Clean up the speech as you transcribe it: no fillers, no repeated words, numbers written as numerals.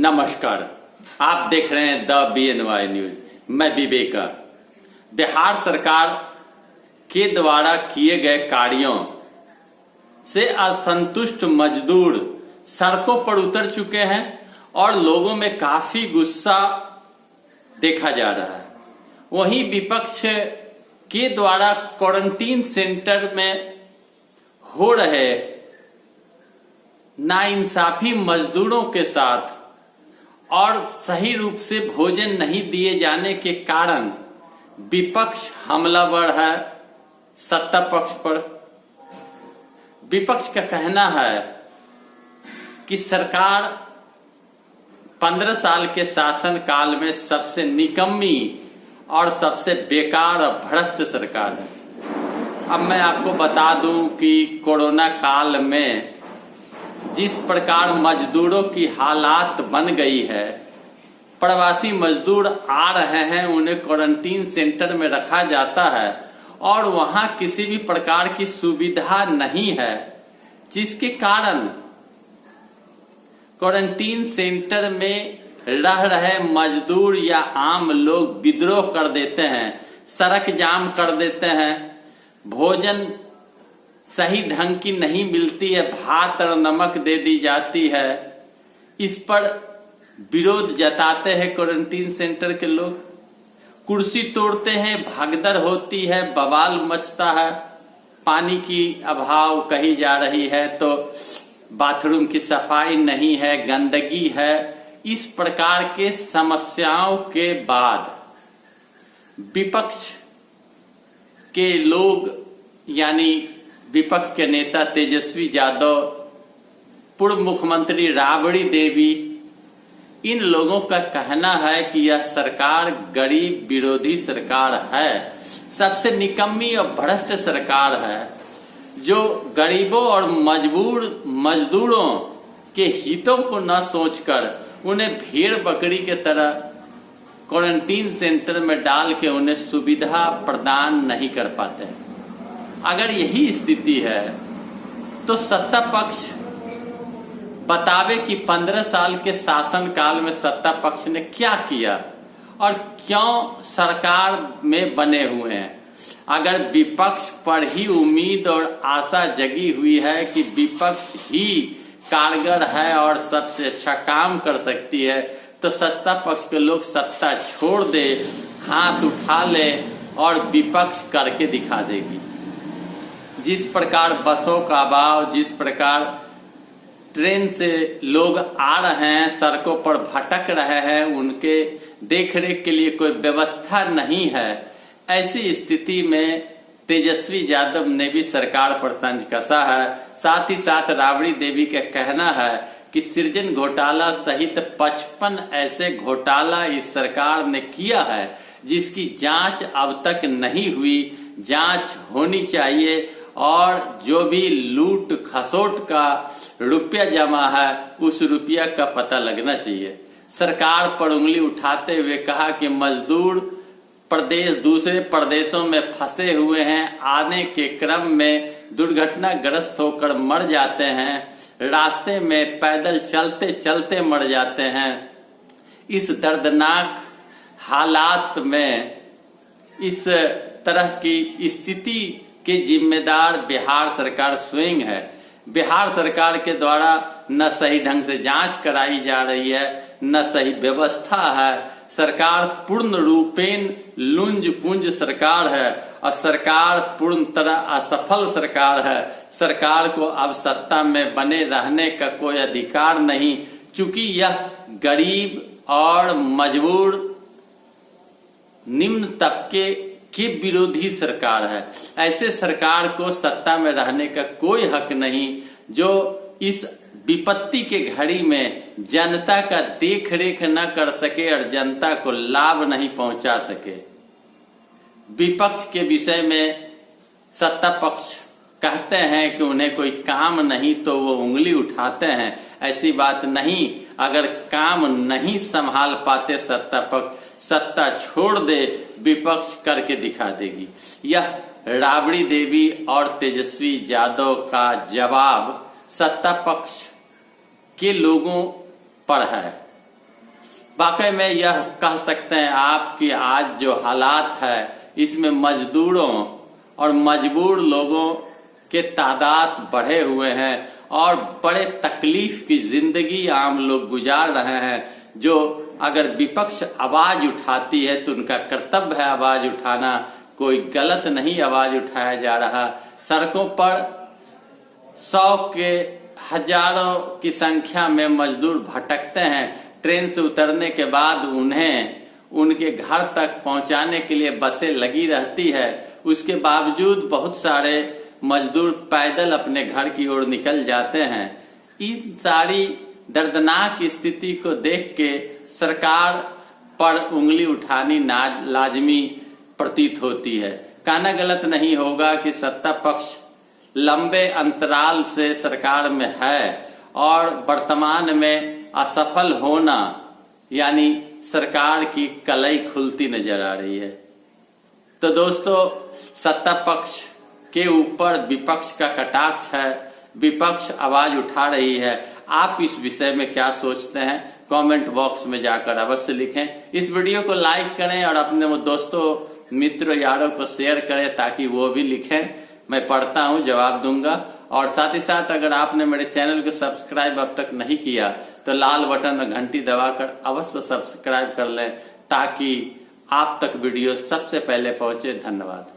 नमस्कार, आप देख रहे हैं द BNY न्यूज। मैं विवेका। बिहार सरकार के द्वारा किए गए कार्यों से असंतुष्ट मजदूर सड़कों पर उतर चुके हैं और लोगों में काफी गुस्सा देखा जा रहा है। वहीं विपक्ष के द्वारा क्वारंटीन सेंटर में हो रहे नाइंसाफी मजदूरों के साथ और सही रूप से भोजन नहीं दिए जाने के कारण विपक्ष हमलावर है सत्ता पक्ष पर। विपक्ष का कहना है कि सरकार 15 साल के शासन काल में सबसे निकम्मी और सबसे बेकार और भ्रष्ट सरकार है। अब मैं आपको बता दूं कि कोरोना काल में जिस प्रकार मजदूरों की हालात बन गई है, प्रवासी मजदूर आ रहे हैं, उन्हें क्वारंटीन सेंटर में रखा जाता है और वहां किसी भी प्रकार की सुविधा नहीं है, जिसके कारण क्वारंटीन सेंटर में रह रहे मजदूर या आम लोग विद्रोह कर देते हैं, सड़क जाम कर देते हैं, भोजन सही ढंग की नहीं मिलती है, भात और नमक दे दी जाती है। इस पर विरोध जताते हैं क्वारंटीन सेंटर के लोग। कुर्सी तोड़ते हैं, भगदड़ होती है, बवाल मचता है, पानी की अभाव कही जा रही है तो बाथरूम की सफाई नहीं है, गंदगी है। इस प्रकार के समस्याओं के बाद विपक्ष के लोग यानी विपक्ष के नेता तेजस्वी यादव, पूर्व मुख्यमंत्री राबड़ी देवी, इन लोगों का कहना है कि यह सरकार गरीब विरोधी सरकार है, सबसे निकम्मी और भ्रष्ट सरकार है, जो गरीबों और मजदूरों के हितों को न सोचकर उन्हें भेड़ बकरी के तरह क्वारंटीन सेंटर में डाल के उन्हें सुविधा प्रदान नहीं कर पाते। अगर यही स्थिति है तो सत्ता पक्ष बतावे कि 15 साल के शासन काल में सत्ता पक्ष ने क्या किया और क्यों सरकार में बने हुए हैं। अगर विपक्ष पर ही उम्मीद और आशा जगी हुई है कि विपक्ष ही कारगर है और सबसे अच्छा काम कर सकती है, तो सत्ता पक्ष के लोग सत्ता छोड़ दे, हाथ उठा ले और विपक्ष करके दिखा देगी। जिस प्रकार बसों का अभाव, जिस प्रकार ट्रेन से लोग आ रहे हैं, सड़कों पर भटक रहे हैं, उनके देखरेख के लिए कोई व्यवस्था नहीं है, ऐसी स्थिति में तेजस्वी यादव ने भी सरकार पर तंज कसा है। साथ ही साथ राबड़ी देवी का कहना है कि सृजन घोटाला सहित 55 ऐसे घोटाला इस सरकार ने किया है जिसकी जांच अब तक नहीं हुई। जांच होनी चाहिए और जो भी लूट खसोट का रुपया जमा है उस रुपया का पता लगना चाहिए। सरकार पर उंगली उठाते हुए कहा कि मजदूर दूसरे प्रदेशों में फंसे हुए हैं, आने के क्रम में दुर्घटनाग्रस्त होकर मर जाते हैं, रास्ते में पैदल चलते चलते मर जाते हैं। इस दर्दनाक हालात में इस तरह की स्थिति के जिम्मेदार बिहार सरकार स्वयं है। बिहार सरकार के द्वारा न सही ढंग से जांच कराई जा रही है, न सही व्यवस्था है। सरकार पूर्ण रूपेण लुंज पुंज सरकार है और सरकार पूर्ण तरह असफल सरकार है। सरकार को अब सत्ता में बने रहने का कोई अधिकार नहीं, चूंकि यह गरीब और मजबूर निम्न तबके की विरोधी सरकार है। ऐसे सरकार को सत्ता में रहने का कोई हक नहीं, जो इस विपत्ति के घड़ी में जनता का देख रेख न कर सके और जनता को लाभ नहीं पहुंचा सके। विपक्ष के विषय में सत्ता पक्ष कहते हैं कि उन्हें कोई काम नहीं तो वो उंगली उठाते हैं। ऐसी बात नहीं, अगर काम नहीं संभाल पाते सत्ता पक्ष, सत्ता छोड़ दे, विपक्ष करके दिखा देगी। यह राबड़ी देवी और तेजस्वी यादव का जवाब सत्ता पक्ष के लोगों पर है। वाकई में यह कह सकते हैं आप कि आज जो हालात है इसमें मजदूरों और मजबूर लोगों के तादाद बढ़े हुए हैं और बड़े तकलीफ की जिंदगी आम लोग गुजार रहे हैं। जो अगर विपक्ष आवाज उठाती है तो उनका कर्तव्य है आवाज उठाना, कोई गलत नहीं आवाज उठाया जा रहा। सड़कों पर 100 के हजारों की संख्या में मजदूर भटकते हैं। ट्रेन से उतरने के बाद उन्हें उनके घर तक पहुंचाने के लिए बसें लगी रहती है, उसके बावजूद बहुत सारे मजदूर पैदल अपने घर की ओर निकल जाते हैं। इन सारी दर्दनाक स्थिति को देख के सरकार पर उंगली उठानी लाजमी प्रतीत होती है। कहना गलत नहीं होगा कि सत्ता पक्ष लंबे अंतराल से सरकार में है और वर्तमान में असफल होना यानी सरकार की कलई खुलती नजर आ रही है। तो दोस्तों, सत्ता पक्ष के ऊपर विपक्ष का कटाक्ष है, विपक्ष आवाज उठा रही है। आप इस विषय में क्या सोचते हैं? कमेंट बॉक्स में जाकर अवश्य लिखें। इस वीडियो को लाइक करें और अपने दोस्तों मित्रों यारों को शेयर करें ताकि वो भी लिखें। मैं पढ़ता हूं, जवाब दूंगा। और साथ ही साथ अगर आपने मेरे चैनल को सब्सक्राइब अब तक नहीं किया तो लाल बटन और घंटी दबाकर अवश्य सब्सक्राइब कर लें ताकि आप तक वीडियो सबसे पहले पहुंचे। धन्यवाद।